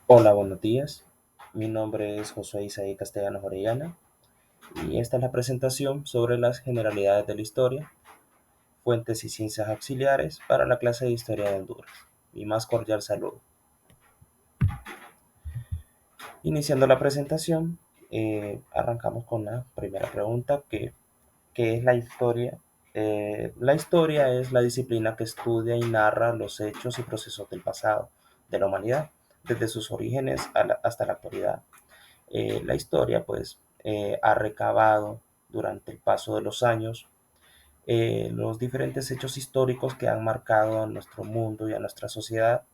Hola, buenos días. Mi nombre es Josué Isaí Castellanos Orellana y esta es la presentación sobre las generalidades de la historia, fuentes y ciencias auxiliares para la clase de Historia de Honduras. Mi más cordial saludo. Iniciando la presentación, arrancamos con la primera pregunta, ¿qué es la historia? La historia es la disciplina que estudia y narra los hechos y procesos del pasado de la humanidad, desde sus orígenes hasta la actualidad. La historia pues ha recabado durante el paso de los años los diferentes hechos históricos que han marcado a nuestro mundo y a nuestra sociedad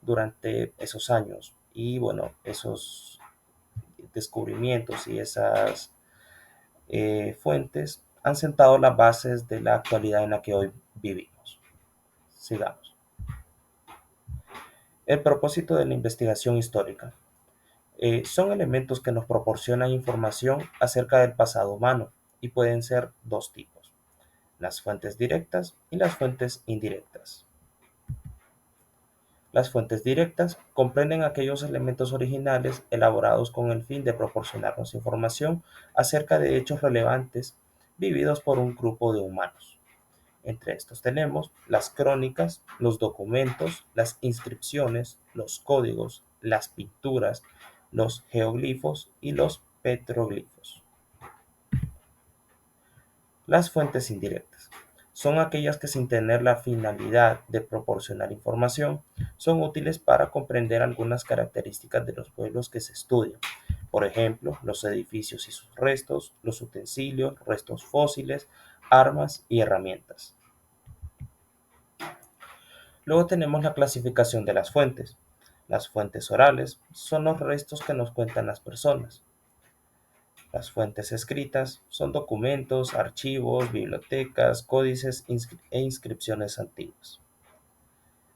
durante esos años. Y bueno, esos descubrimientos y esas fuentes han sentado las bases de la actualidad en la que hoy vivimos. Sigamos. El propósito de la investigación histórica. Son elementos que nos proporcionan información acerca del pasado humano y pueden ser dos tipos, las fuentes directas y las fuentes indirectas. Las fuentes directas comprenden aquellos elementos originales elaborados con el fin de proporcionarnos información acerca de hechos relevantes vividos por un grupo de humanos. Entre estos tenemos las crónicas, los documentos, las inscripciones, los códigos, las pinturas, los geoglifos y los petroglifos. Las fuentes indirectas son aquellas que, sin tener la finalidad de proporcionar información, son útiles para comprender algunas características de los pueblos que se estudian. Por ejemplo, los edificios y sus restos, los utensilios, restos fósiles, armas y herramientas. Luego tenemos la clasificación de las fuentes. Las fuentes orales son los restos que nos cuentan las personas. Las fuentes escritas son documentos, archivos, bibliotecas, códices e inscripciones antiguas.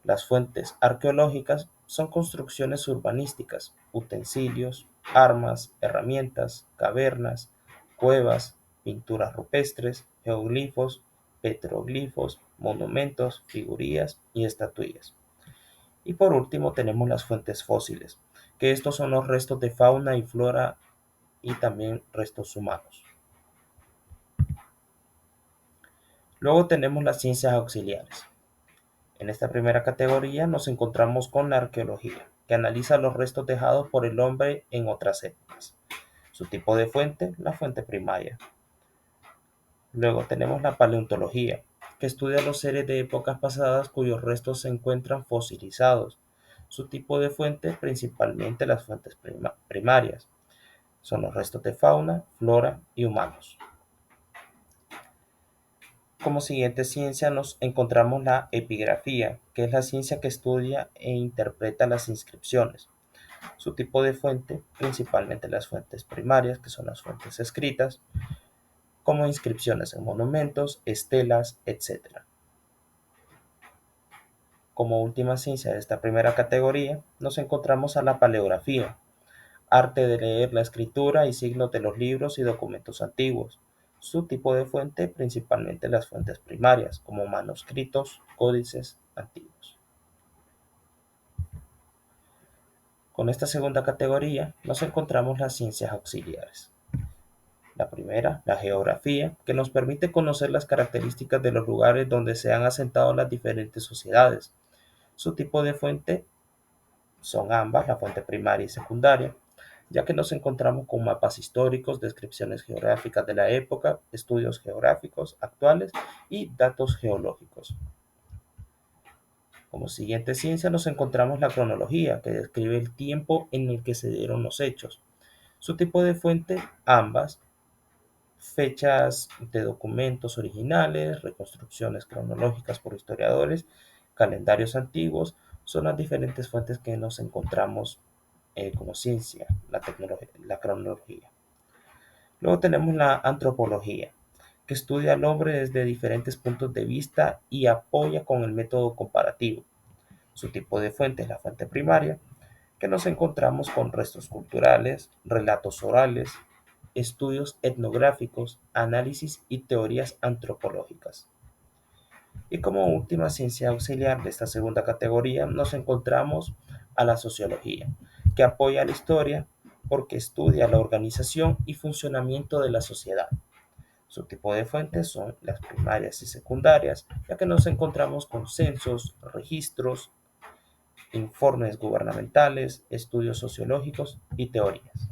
Las fuentes arqueológicas son construcciones urbanísticas, utensilios, armas, herramientas, cavernas, cuevas, pinturas rupestres, geoglifos, petroglifos, monumentos, figurillas y estatuillas. Y por último tenemos las fuentes fósiles, que estos son los restos de fauna y flora y también restos humanos. Luego tenemos las ciencias auxiliares. En esta primera categoría nos encontramos con la arqueología, que analiza los restos dejados por el hombre en otras épocas. Su tipo de fuente, la fuente primaria. Luego tenemos la paleontología, que estudia los seres de épocas pasadas cuyos restos se encuentran fosilizados. Su tipo de fuente, principalmente las fuentes primarias, son los restos de fauna, flora y humanos. Como siguiente ciencia nos encontramos la epigrafía, que es la ciencia que estudia e interpreta las inscripciones. Su tipo de fuente, principalmente las fuentes primarias, que son las fuentes escritas, como inscripciones en monumentos, estelas, etc. Como última ciencia de esta primera categoría, nos encontramos a la paleografía, arte de leer la escritura y signos de los libros y documentos antiguos. Su tipo de fuente, principalmente las fuentes primarias, como manuscritos, códices antiguos. Con esta segunda categoría nos encontramos las ciencias auxiliares. La primera, la geografía, que nos permite conocer las características de los lugares donde se han asentado las diferentes sociedades. Su tipo de fuente son ambas, la fuente primaria y secundaria, ya que nos encontramos con mapas históricos, descripciones geográficas de la época, estudios geográficos actuales y datos geológicos. Como siguiente ciencia nos encontramos la cronología, que describe el tiempo en el que se dieron los hechos. Su tipo de fuente, ambas, fechas de documentos originales, reconstrucciones cronológicas por historiadores, calendarios antiguos, son las diferentes fuentes que nos encontramos como ciencia, la cronología. Luego tenemos la antropología, que estudia al hombre desde diferentes puntos de vista y apoya con el método comparativo. Su tipo de fuente es la fuente primaria, que nos encontramos con restos culturales, relatos orales, estudios etnográficos, análisis y teorías antropológicas. Y como última ciencia auxiliar de esta segunda categoría nos encontramos a la sociología, que apoya la historia porque estudia la organización y funcionamiento de la sociedad. Su tipo de fuentes son las primarias y secundarias, ya que nos encontramos con censos, registros, informes gubernamentales, estudios sociológicos y teorías.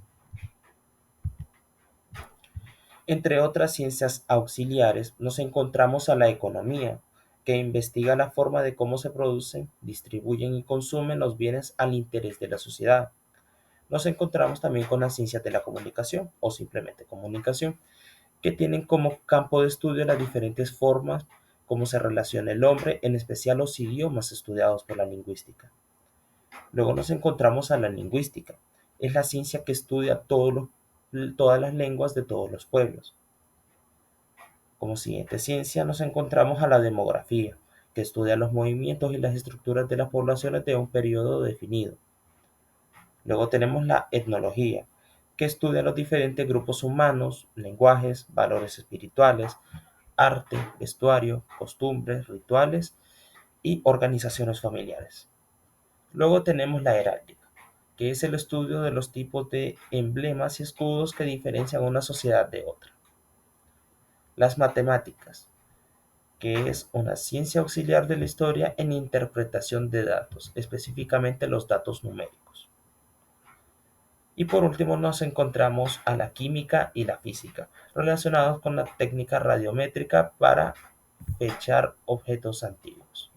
Entre otras ciencias auxiliares, nos encontramos a la economía, que investiga la forma de cómo se producen, distribuyen y consumen los bienes al interés de la sociedad. Nos encontramos también con las ciencias de la comunicación o simplemente comunicación, que tienen como campo de estudio las diferentes formas cómo se relaciona el hombre, en especial los idiomas estudiados por la lingüística. Luego nos encontramos a la lingüística. Es la ciencia que estudia todas las lenguas de todos los pueblos. Como siguiente ciencia nos encontramos a la demografía, que estudia los movimientos y las estructuras de las poblaciones de un periodo definido. Luego tenemos la etnología, que estudia los diferentes grupos humanos, lenguajes, valores espirituales, arte, vestuario, costumbres, rituales y organizaciones familiares. Luego tenemos la heráldica, que es el estudio de los tipos de emblemas y escudos que diferencian una sociedad de otra. Las matemáticas, que es una ciencia auxiliar de la historia en interpretación de datos, específicamente los datos numéricos. Y por último nos encontramos a la química y la física, relacionados con la técnica radiométrica para fechar objetos antiguos.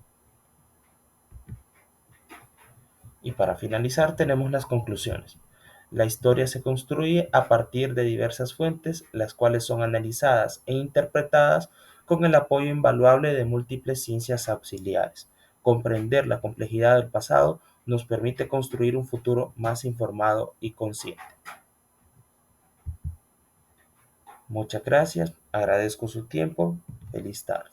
Y para finalizar tenemos las conclusiones. La historia se construye a partir de diversas fuentes, las cuales son analizadas e interpretadas con el apoyo invaluable de múltiples ciencias auxiliares. Comprender la complejidad del pasado nos permite construir un futuro más informado y consciente. Muchas gracias, agradezco su tiempo, feliz tarde.